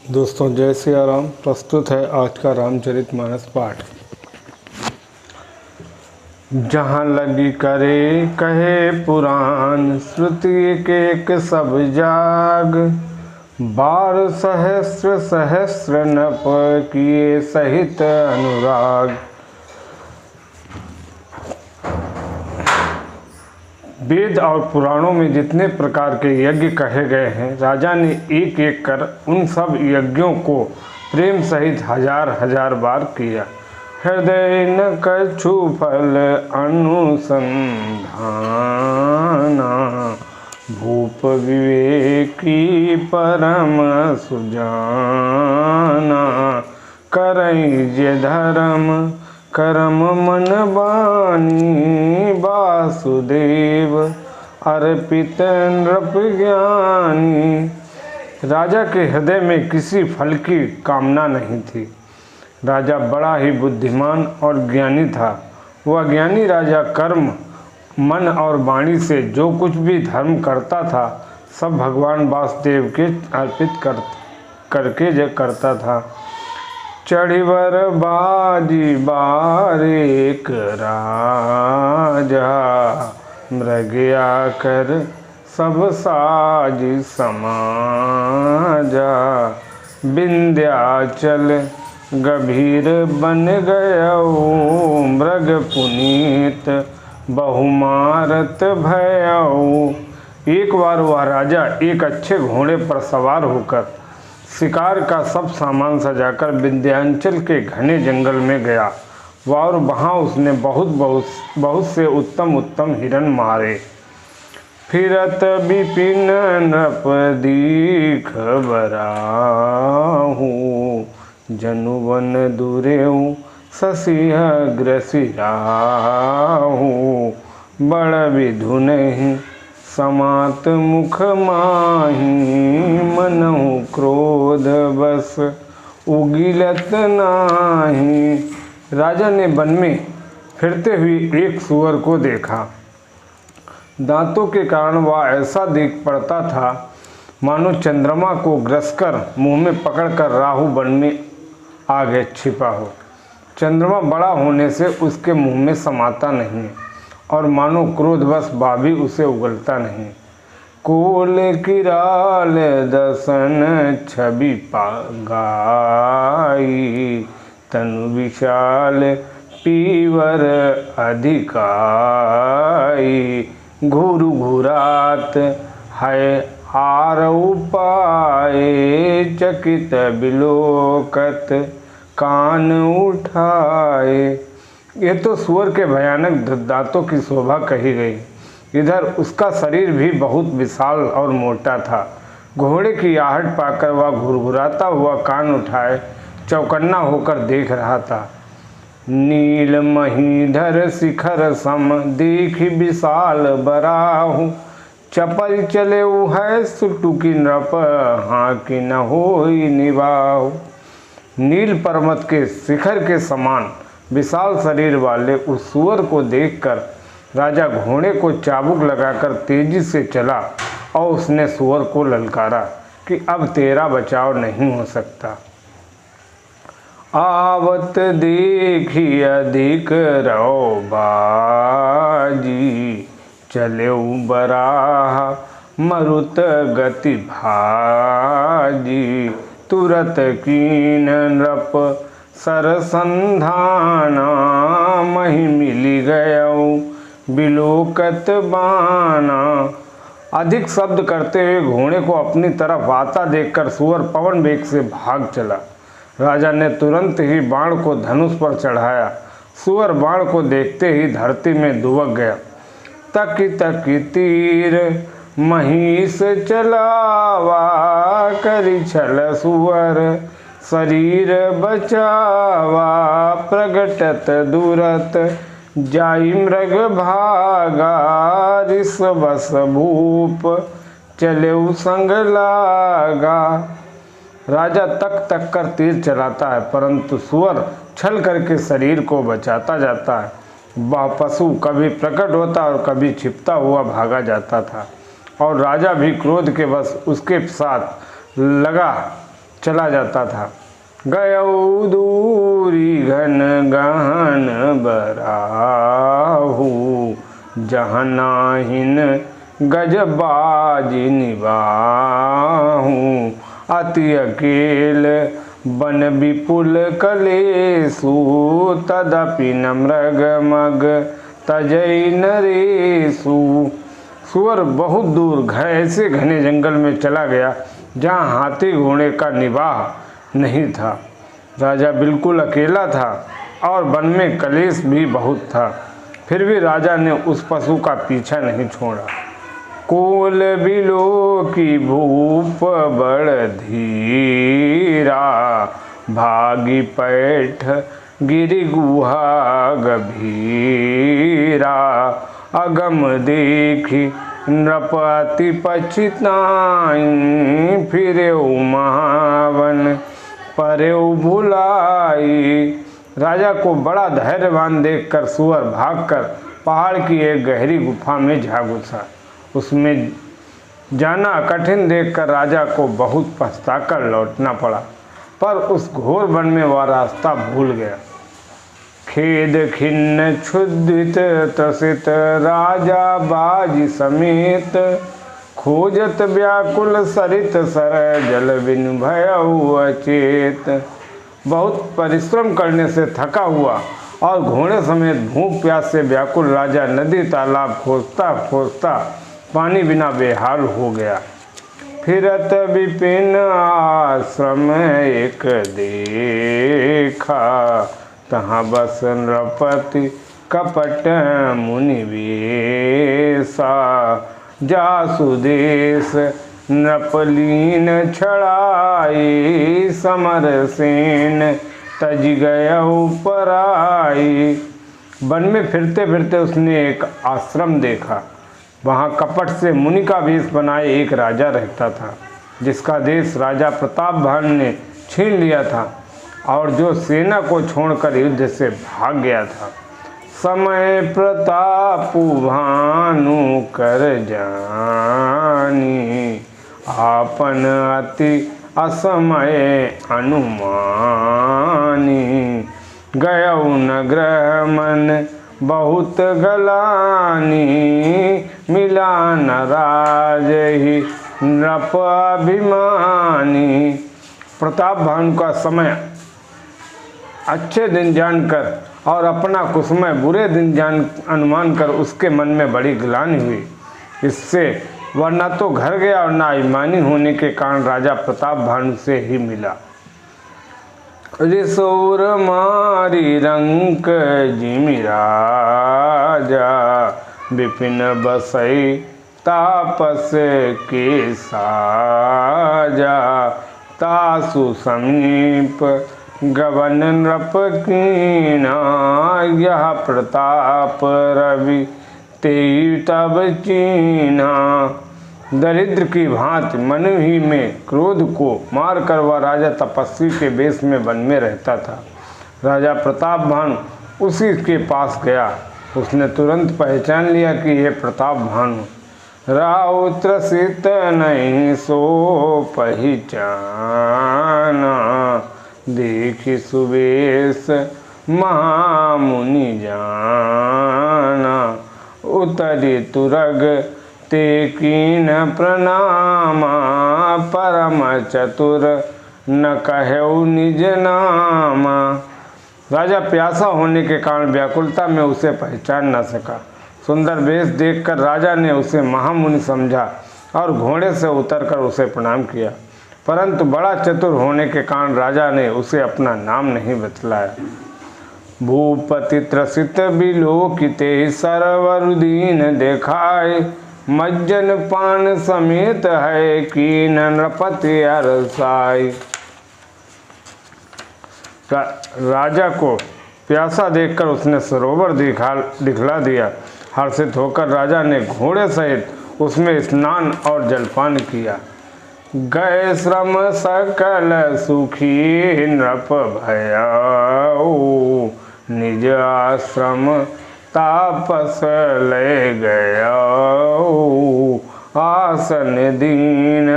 दोस्तों जय सिया राम। प्रस्तुत है आज का रामचरितमानस पाठ। जहाँ लगी करे कहे पुराण, श्रुति एक सब जाग। बार सहस्र सहस्र नप किए सहित अनुराग। वेद और पुराणों में जितने प्रकार के यज्ञ कहे गए हैं, राजा ने एक एक कर उन सब यज्ञों को प्रेम सहित हजार हजार बार किया। हृदय न कछु फल अनुसंधाना, भूप विवेकी परम सुजाना। करई जे धर्म करम मन बानी, वासुदेव अर्पित नृप ज्ञानी। राजा के हृदय में किसी फल की कामना नहीं थी। राजा बड़ा ही बुद्धिमान और ज्ञानी था। वह ज्ञानी राजा कर्म मन और वाणी से जो कुछ भी धर्म करता था, सब भगवान वासुदेव के अर्पित करके करता था। चढ़िवर बाजी बारेक राजा, मृगया कर सब साज समाजा। विंध्याचल गभीर बन गयो, मृग पुनीत बहुमारत भयऊ। एक बार वह राजा एक अच्छे घोड़े पर सवार होकर शिकार का सब सामान सजाकर विंध्याचल के घने जंगल में गया। और वहाँ उसने बहुत से उत्तम उत्तम हिरण मारे। फिरत विपिन नृप दीख बराहू, जनुवन दुरेऊ ससिह ग्रसिराहू। बड़ विधु नहीं समात मुख माही, मनहु क्रोध बस उगिलत नाही। राजा ने वन में फिरते हुए एक सूअर को देखा। दांतों के कारण वह ऐसा दिख पड़ता था मानो चंद्रमा को ग्रसकर मुंह में पकड़कर राहु वन में आगे छिपा हो। चंद्रमा बड़ा होने से उसके मुंह में समाता नहीं और मानो क्रोधवश भाभी उसे उगलता नहीं। कोल किराल दसन छवि पागाई, तनु विशाल पीवर अधिकाई। घुरु घुरात है आरऊ पाए, चकित बिलोकत कान उठाए। ये तो सूअर के भयानक दांतों की शोभा कही गई। इधर उसका शरीर भी बहुत विशाल और मोटा था। घोड़े की आहट पाकर वह घुरघुराता हुआ कान उठाए चौकन्ना होकर देख रहा था। नील महीधर शिखर सम देखी विशाल बराहु, चपल चले है सुटुकी नृप हाँकी न होई निभाहु। नील पर्वत के शिखर के समान विशाल शरीर वाले उस सूअर को देखकर राजा घोड़े को चाबुक लगाकर तेजी से चला और उसने सूअर को ललकारा कि अब तेरा बचाव नहीं हो सकता। आवत देखी अधिक रौ बाजी, चले बराह मरुत गति भाजी। तुरत कीन नृप सरसंधाना, मही मिली गयऊ बिलोकत बाना। अधिक शब्द करते हुए घोड़े को अपनी तरफ आता देखकर सूअर पवन वेग से भाग चला। राजा ने तुरंत ही बाण को धनुष पर चढ़ाया। सूअर बाण को देखते ही धरती में दुबक गया। तकी तकी तीर महिष चलावा, करी छल सूअर शरीर बचावा। प्रगटत दूरत जाई मृग भागा, रिस बस भूप चले संग लागा। राजा तक तक कर तीर चलाता है, परंतु सूअर छल करके शरीर को बचाता जाता है। वह पशु कभी प्रकट होता और कभी छिपता हुआ भागा जाता था और राजा भी क्रोध के वश उसके साथ लगा चला जाता था। गयौ दूरी घन गहन बराहू, जहाँ नाहिन गजबाजी निबाहू। अति अकेल बन विपुल कलेसु, तदपि न मृग मग तजई नरेसु। सुअर बहुत दूर ऐसे घने जंगल में चला गया जहाँ हाथी घोड़े का निवाह नहीं था। राजा बिल्कुल अकेला था और वन में कलेश भी बहुत था। फिर भी राजा ने उस पशु का पीछा नहीं छोड़ा। कोल बिलो की भूप बड़ धीरा, भागी पैठ गिरि गुहा गभीरा। अगम देखी नृपति पछिताई, फिरेउ महावन परेउ भुलाई। राजा को बड़ा धैर्यवान देखकर सुअर भागकर पहाड़ की एक गहरी गुफा में जा घुसा। उसमें जाना कठिन देखकर राजा को बहुत पछताकर लौटना पड़ा, पर उस घोर वन में वह रास्ता भूल गया। खेद खिन्न क्षुधित त्रसित राजा बाजी समेत, खोजत व्याकुल सरित सर जल बिनु भयउ अचेत। बहुत परिश्रम करने से थका हुआ और घोड़े समेत भूख प्यास से व्याकुल राजा नदी तालाब खोजता खोजता पानी बिना बेहाल हो गया। फिरत विपिन आश्रम एक देखा, तहाँ बस नृपति कपट मुनि वेसा। जासु देश नृपलीन छड़ाई, समर सेन तज गयउ पराई। वन में फिरते फिरते उसने एक आश्रम देखा। वहाँ कपट से मुनि का वेश बनाए एक राजा रहता था, जिसका देश राजा प्रताप भानु ने छीन लिया था और जो सेना को छोड़कर युद्ध से भाग गया था। समय प्रतापु भानु कर जानी, आपन अति असमय अनुमानी। गयउ नग्रह मन बहुत गलानी, मिला न राजहि नृप अभिमानी। प्रताप भानु का समय अच्छे दिन जानकर और अपना कुसमय बुरे दिन अनुमान कर उसके मन में बड़ी ग्लानि हुई। इससे वह न तो घर गया और न अभिमानी होने के कारण राजा प्रताप भानु से ही मिला। रिसोर मारी रंक जिमि राजा, विपिन बसई तापस के साजा। तासु समीप गवन नृप कीना, यह प्रताप रवि तेई तब चीना। दरिद्र की भांति मनु ही में क्रोध को मारकर वह राजा तपस्वी के वेश में वन में रहता था। राजा प्रताप भानु उसी के पास गया। उसने तुरंत पहचान लिया कि यह प्रताप भानु। राउ त्रसित नहीं सो पहचाना, देखी सुवेश महामुनि जाना। उतरी तुरग ते कीन प्रणामा, परम चतुर न कहऊ निज नामा। राजा प्यासा होने के कारण व्याकुलता में उसे पहचान न सका। सुंदर वेश देखकर राजा ने उसे महामुनि समझा और घोड़े से उतरकर उसे प्रणाम किया, परंतु बड़ा चतुर होने के कारण राजा ने उसे अपना नाम नहीं बतलाया। भूपति त्रसित बिलोकिते सरवरुदीन देखाए, मज्जन पान समेत है कीन नृपति अरसाई। राजा को प्यासा देखकर उसने सरोवर दिखला दिया। हर्षित होकर राजा ने घोड़े सहित उसमें स्नान और जलपान किया। गए श्रम सकल सुखी नृप भयाऊ, निज आश्रम तापस ले गया। आसन दीन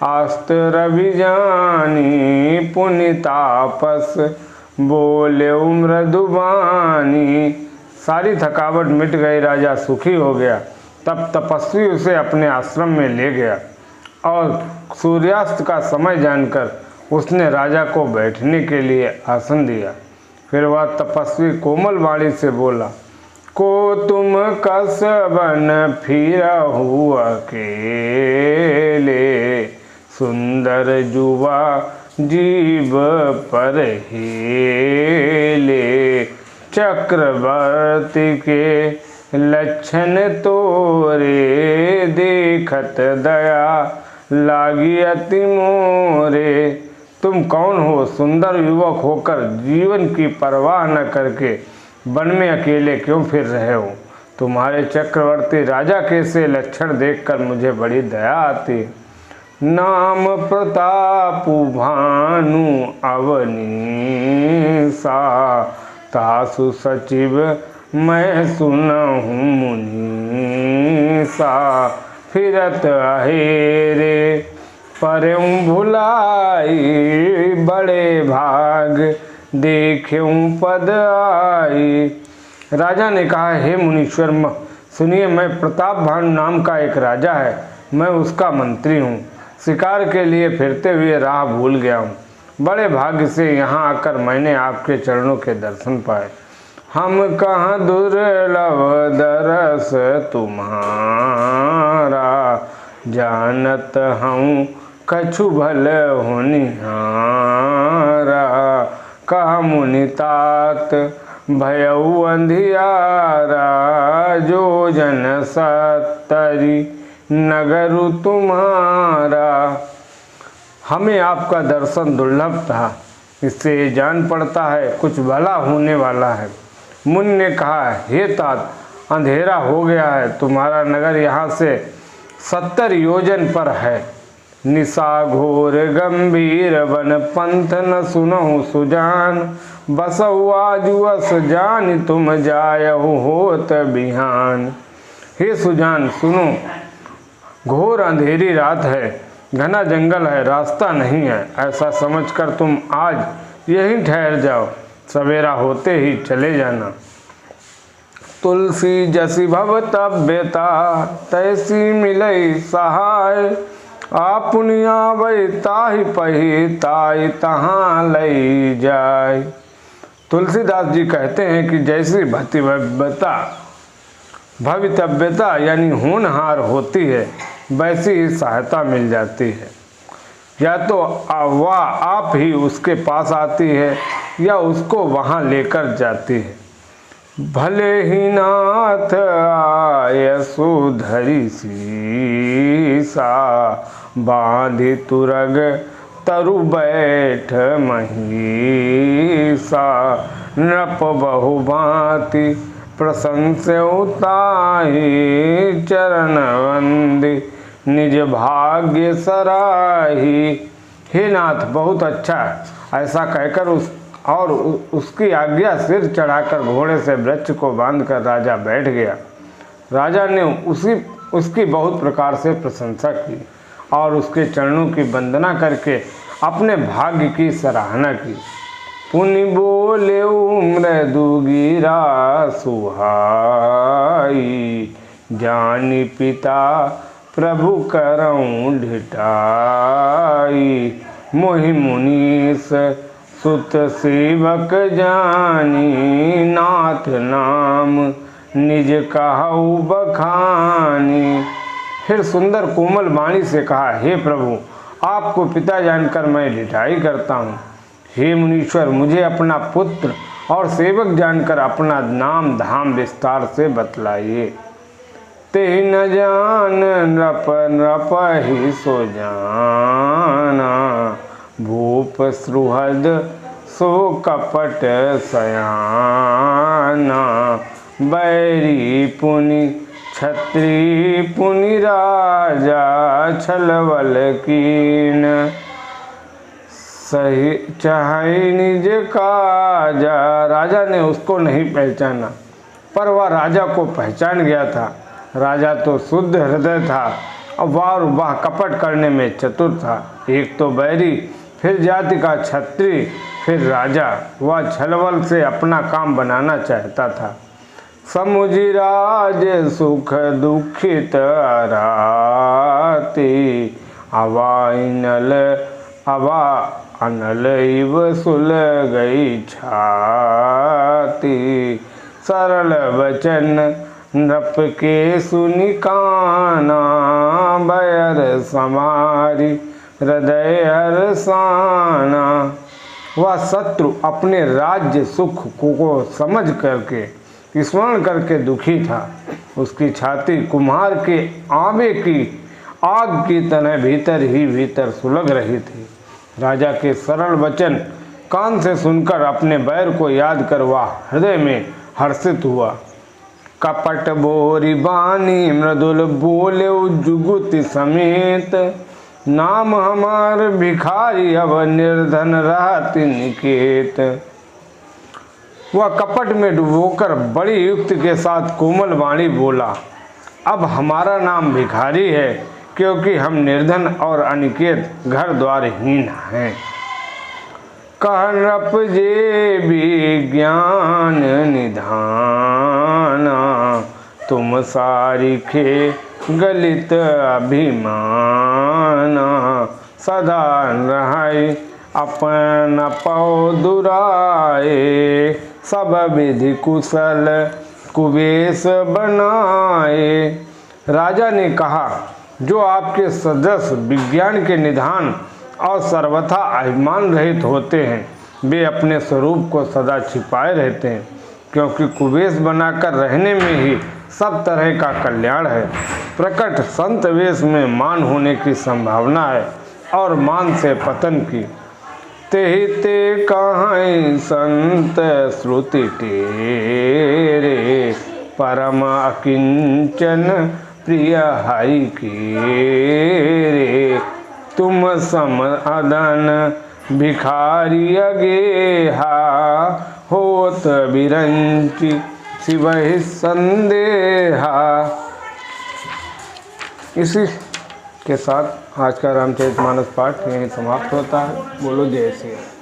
अस्त्र अभिजानी पुनि तापस बोले मृदुबानी। सारी थकावट मिट गई, राजा सुखी हो गया। तब तपस्वी उसे अपने आश्रम में ले गया और सूर्यास्त का समय जानकर उसने राजा को बैठने के लिए आसन दिया। फिर वह तपस्वी कोमल वाणी से बोला, को तुम कस बन फिरहु अकेले, सुंदर जुवा जीव पर हेले। चक्रवर्ती के लक्षण तोरे, देखत दया लागी अति मोरे। तुम कौन हो? सुंदर युवक होकर जीवन की परवाह न करके वन में अकेले क्यों फिर रहे हो? तुम्हारे चक्रवर्ती राजा के से लक्षण देखकर मुझे बड़ी दया आती है। नाम प्रतापु भानु अवनीसा, तासु सचिव मैं सुनहु मुनीसा। फिरत अहेरे परऊँ भुलाई, बड़े भाग देखेऊँ पद आई। राजा ने कहा, हे मुनीश्वर सुनिए, मैं प्रताप भानु नाम का एक राजा है, मैं उसका मंत्री हूँ। शिकार के लिए फिरते हुए राह भूल गया हूँ। बड़े भाग्य से यहाँ आकर मैंने आपके चरणों के दर्शन पाए। हम कहाँ दुर्लभ दरस तुम्हारा, जानत हूँ कछु भल होनिहारा। कहा मुनि तात भयउ अंधियारा, जो जन सत्तरी नगरु तुम्हारा। हमें आपका दर्शन दुर्लभ था, इससे जान पड़ता है कुछ भला होने वाला है। मुनि ने कहा, हे तात, अंधेरा हो गया है, तुम्हारा नगर यहाँ से 70 योजन पर है। निशा घोर गंभीर वन पंथ न सुनहु सुजान, बसहु आजुअस जान तुम जायहु होत बिहान। हे सुजान सुनो, घोर अंधेरी रात है, घना जंगल है, रास्ता नहीं है। ऐसा समझकर तुम आज यहीं ठहर जाओ, सवेरा होते ही चले जाना। तुलसी जसी भवतव्यता, तैसी मिलई सहाय। आपुनि आवै ताहि पही, ताई तहाँ लई जाय। तुलसीदास जी कहते हैं कि जैसी भवितव्यता यानी होनहार होती है, वैसी ही सहायता मिल जाती है। या तो वह आप ही उसके पास आती है या उसको वहाँ लेकर जाती है। भले ही नाथ आय सुधरी सीसा, बांधि तुरग तरु बैठ महिसा। नृप बहु भांति प्रशंस्यउ ताहि, चरण वंदि निज भाग्य सराही। हे नाथ, बहुत अच्छा। ऐसा कहकर उसकी आज्ञा सिर चढ़ाकर घोड़े से वृक्ष को बांधकर राजा बैठ गया। राजा ने उसकी बहुत प्रकार से प्रशंसा की और उसके चरणों की वंदना करके अपने भाग्य की सराहना की। पुनि बोले मृदु गिरा सुहाई, जानी पिता प्रभु करऊँ ढिठाई। मोहि मुनीस सुत सेवक जानी, नाथ नाम निज कहु बखानी। फिर सुंदर कोमल वाणी से कहा, हे प्रभु, आपको पिता जानकर मैं ढिठाई करता हूँ। हे मुनीश्वर, मुझे अपना पुत्र और सेवक जानकर अपना नाम धाम विस्तार से बतलाइए। ते न जान नृप नृप ही सो जाना, भूप सुहृद सो कपट सयाना। बैरी पुनि छत्री पुनि राजा, छलवल कीन सही चाहे निज काजा। राजा ने उसको नहीं पहचाना, पर वह राजा को पहचान गया था। राजा तो शुद्ध हृदय था, और वाह कपट करने में चतुर था। एक तो बैरी, फिर जाति का छत्री, फिर राजा। वह छलबल से अपना काम बनाना चाहता था। समुझी राज सुख दुखित राति, अवा अनल इव सुल गई छाती। सरल वचन नृप के सुनि काना, बैर समारी हृदय हर्षाना। वह शत्रु अपने राज्य सुख को समझ करके स्मरण करके दुखी था। उसकी छाती कुम्हार के आवे की आग की तरह भीतर ही भीतर सुलग रही थी। राजा के सरल वचन कान से सुनकर अपने बैर को याद कर वह हृदय में हर्षित हुआ। कपट बोरी बानी मृदुल बोले जुगुति समेत, नाम हमार भिखारी अब निर्धन रहति निकेत। वह कपट में डुबोकर बड़ी युक्ति के साथ कोमल वाणी बोला, अब हमारा नाम भिखारी है, क्योंकि हम निर्धन और अनिकेत घर द्वारहीन हैं। कह नृप जे विज्ञान निधाना, तुम सारिखे गलित अभिमाना। सदा रहे अपन पौ दुराए, सब विधि कुशल कुबेश बनाए। राजा ने कहा, जो आपके सदस्य विज्ञान के निधान और सर्वथा अभिमान रहित होते हैं, वे अपने स्वरूप को सदा छिपाए रहते हैं, क्योंकि कुबेश बनाकर रहने में ही सब तरह का कल्याण है। प्रकट संत वेश में मान होने की संभावना है और मान से पतन की। तेहि ते कहाई संत श्रुति टेरे, परम अकिंचन प्रिय हरि के। तुम सम अदन भिखारी अगेहा, होत बिरंची शिवहि संदेहा। इसी के साथ आज का रामचरितमानस पाठ यहीं समाप्त होता है। बोलो जय श्री राम।